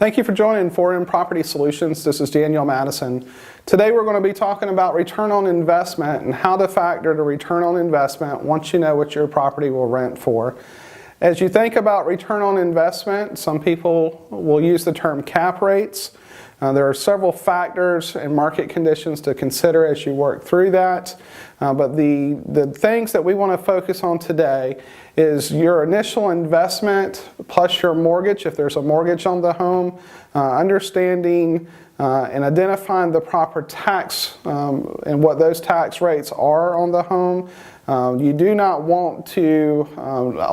Thank you for joining 4M Property Solutions. This is Daniel Madison. Today we're going to be talking about return on investment and how to factor the return on investment once you know what your property will rent for. As you think about return on investment, some people will use the term cap rates. There are several factors and market conditions to consider as you work through that. But the things that we want to focus on today is your initial investment plus your mortgage, if there's a mortgage on the home, understanding and identifying the proper tax and what those tax rates are on the home. You do not want to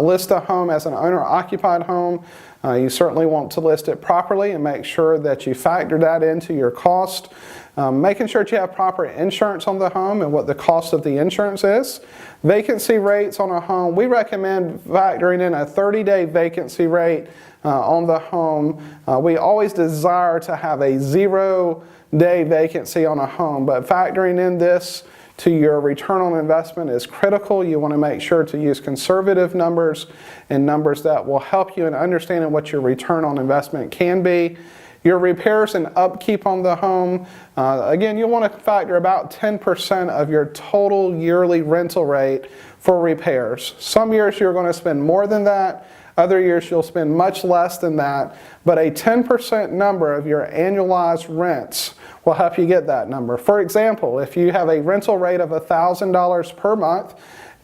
list a home as an owner-occupied home. You certainly want to list it properly and make sure that you factor that into your cost. Making sure that you have proper insurance on the home and what the cost of the insurance is. Vacancy rates on a home, we recommend factoring in a 30-day vacancy rate on the home. We always desire to have a 0-day vacancy on a home, but factoring in this to your return on investment is critical. You want to make sure to use conservative numbers and numbers that will help you in understanding what your return on investment can be. Your repairs and upkeep on the home, again, you want to factor about 10% of your total yearly rental rate for repairs. Some years you're going to spend more than that. Other years you'll spend much less than that, but a 10% number of your annualized rents will help you get that number. For example, if you have a rental rate of $1,000 per month,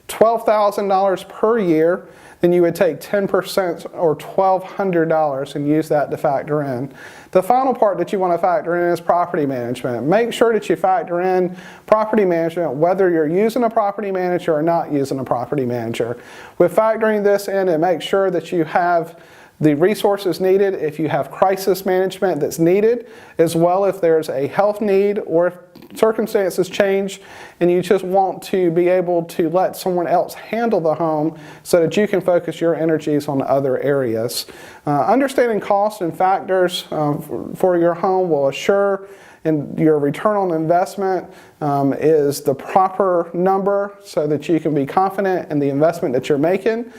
$12,000 per year, then you would take 10% or $1,200 and use that to factor in. The final part that you want to factor in is property management. Make sure that you factor in property management whether you're using a property manager or not using a property manager. With factoring this in, it makes sure that you have the resources needed if you have crisis management that's needed, as well if there's a health need or if circumstances change and you just want to be able to let someone else handle the home so that you can focus your energies on other areas. Understanding costs and factors for your home will assure and your return on investment is the proper number so that you can be confident in the investment that you're making.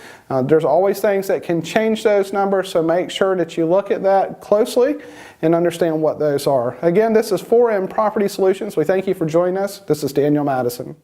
There's always things that can change those numbers, so make sure that you look at that closely and understand what those are. Again, this is 4M Property Solutions. We thank you for joining us. This is Daniel Madison.